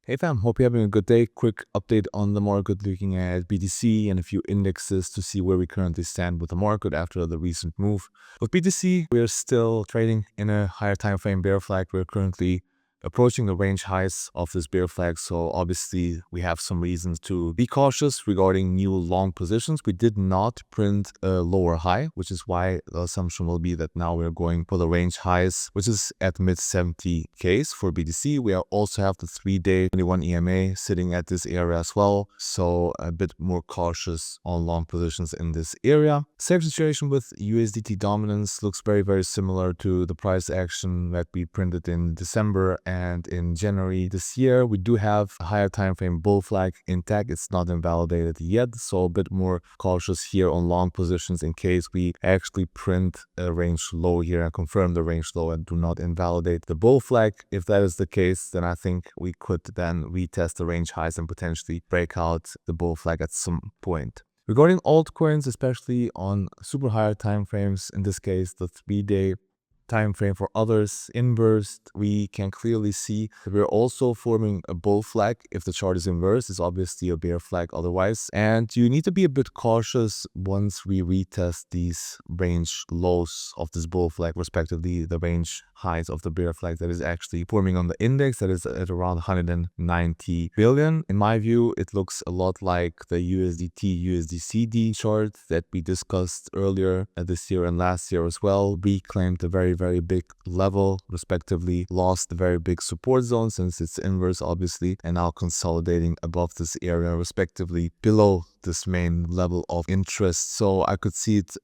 Hey fam, hope you're having a good day. Quick update on the market, looking at BTC and a few indexes to see where we currently stand with the market after the recent move. With BTC, we are still trading in a higher time frame bear flag. We're currently approaching the range highs of this bear flag, so obviously we have some reasons to be cautious regarding new long positions. We did not print a lower high, which is why the assumption will be that now we're going for the range highs, which is at mid 70Ks for BTC. We also have the 3-day 21 EMA sitting at this area as well, so a bit more cautious on long positions in this area. Same situation with USDT dominance, looks very similar to the price action that we printed in December and in January this year. We do have a higher time frame bull flag intact. It's not invalidated yet, so a bit more cautious here on long positions in case we actually print a range low here and confirm the range low and do not invalidate the bull flag. If that is the case, then I think we could then retest the range highs and potentially break out the bull flag at some point. Regarding altcoins, especially on super higher time frames, in this case the 3-day time frame for others inversed, we can clearly see that we're also forming a bull flag. If the chart is inverse, it's obviously a bear flag otherwise, and you need to be a bit cautious once we retest these range lows of this bull flag, respectively the range highs of the bear flag that is actually forming on the index, that is at around 190 billion. In my view, it looks a lot like the USDT USDCD chart that we discussed earlier this year and last year as well. We claimed a very big level, respectively lost a very big support zone since it's inverse obviously, and now consolidating above this area, respectively below this main level of interest. So I could see it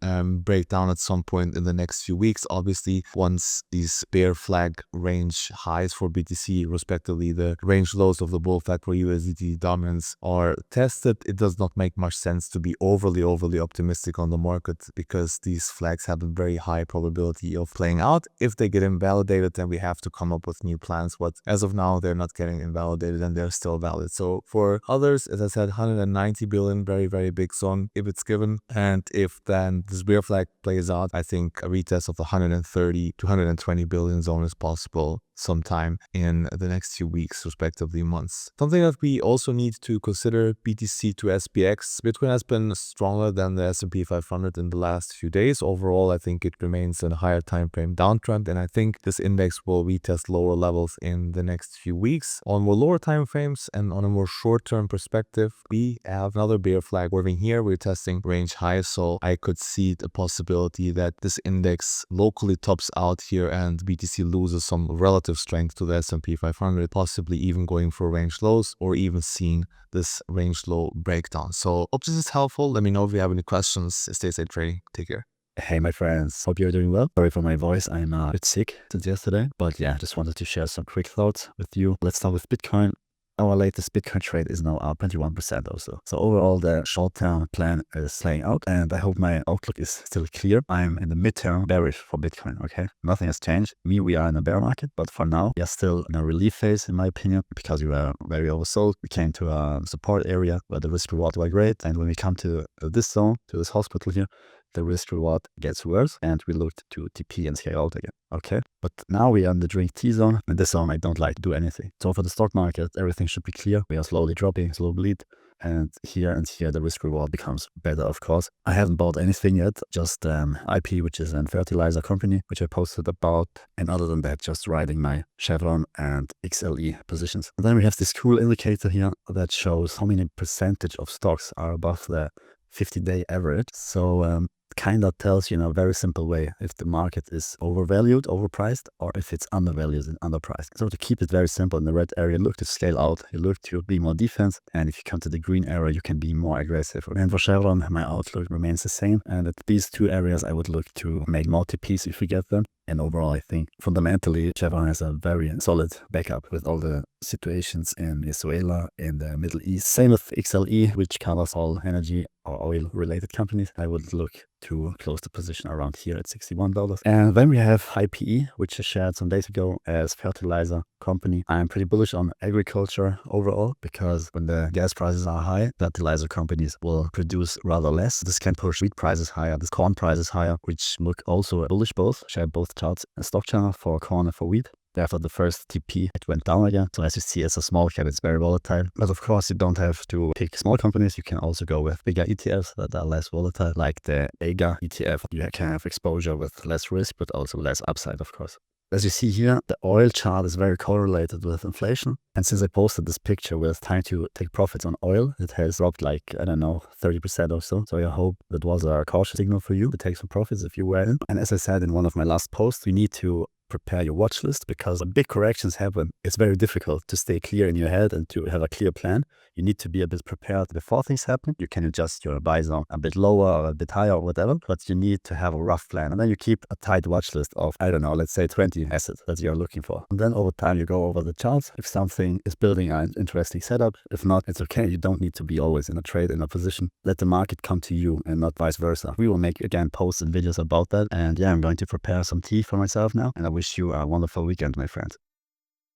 break down at some point in the next few weeks. Obviously, once these bear flag range highs for BTC, respectively the range lows of the bull flag for USDT dominance are tested, it does not make much sense to be overly optimistic on the market, because these flags have a very high probability of playing out. If they get invalidated, then we have to come up with new plans, but as of now they're not getting invalidated and they're still valid. So for others, as I said, 190 billion, very big zone if it's given, and if then this bear flag plays out, I think a retest of the 130 to 120 billion zone is possible sometime in the next few weeks, respectively months. Something that we also need to consider, BTC to SPX. Bitcoin has been stronger than the S&P 500 in the last few days. Overall, I think it remains in a higher time frame downtrend, and I think this index will retest lower levels in the next few weeks. On more lower time frames and on a more short-term perspective, we have another bear flag forming here. We're testing range highs, so I could see the possibility that this index locally tops out here and BTC loses some relative strength to the S&P 500, possibly even going for range lows or even seeing this range low breakdown. So hope this is helpful. Let me know if you have any questions. Stay safe trading. Take care. Hey my friends, hope you're doing well. Sorry for my voice, I'm a bit sick since yesterday, but yeah, just wanted to share some quick thoughts with you. Let's start with Bitcoin. Our latest Bitcoin trade is now up 21% also. So overall, the short-term plan is playing out, and I hope my outlook is still clear. I'm in the mid-term bearish for Bitcoin, okay? Nothing has changed. We are in a bear market, but for now, we are still in a relief phase, in my opinion, because we were very oversold. We came to a support area where the risk reward were great, and when we come to this zone, to this hospital here, the risk reward gets worse, and we looked to TP and scale out again. Okay, but now we are in the drink T zone, and this zone I don't like to do anything. So for the stock market, everything should be clear. We are slowly dropping, slow bleed, and here the risk reward becomes better, of course. I haven't bought anything yet, just IP, which is a fertilizer company, which I posted about, and other than that, just riding my Chevron and XLE positions. And then we have this cool indicator here that shows how many percentage of stocks are above the 50-day average. So kind of tells you in a very simple way if the market is overvalued, overpriced, or if it's undervalued and underpriced. So to keep it very simple, in the red area, look to scale out, you look to be more defense, and if you come to the green area, you can be more aggressive. And for Chevron, my outlook remains the same, and at these two areas, I would look to make more TPs if we get them. And overall, I think fundamentally, Chevron has a very solid backup with all the situations in Venezuela, in the Middle East. Same with XLE, which covers all energy or oil-related companies. I would look to close the position around here at $61. And then we have IPE, which I shared some days ago as fertilizer company. I'm pretty bullish on agriculture overall, because when the gas prices are high, fertilizer companies will produce rather less. This can push wheat prices higher, this corn prices higher, which look also bullish both. Share both charts, a stock channel for corn and for wheat. Therefore, the first TP, it went down again. So as you see, as a small cap, it's very volatile. But of course, you don't have to pick small companies. You can also go with bigger ETFs that are less volatile, like the AGA ETF. You can have exposure with less risk, but also less upside, of course. As you see here, the oil chart is very correlated with inflation. And since I posted this picture with time to take profits on oil, it has dropped like, I don't know, 30% or so. So I hope that was a cautious signal for you to take some profits if you were in. And as I said in one of my last posts, you need to prepare your watch list, because when big corrections happen, it's very difficult to stay clear in your head and to have a clear plan. You need to be a bit prepared before things happen. You can adjust your buy zone a bit lower or a bit higher or whatever, but you need to have a rough plan. And then you keep a tight watch list of, I don't know, let's say 20 assets that you're looking for. And then over time, you go over the charts. If something is building an interesting setup, if not, it's okay. You don't need to be always in a trade, in a position. Let the market come to you and not vice versa. We will make, again, posts and videos about that. And yeah, I'm going to prepare some tea for myself now. And I wish you a wonderful weekend, my friend.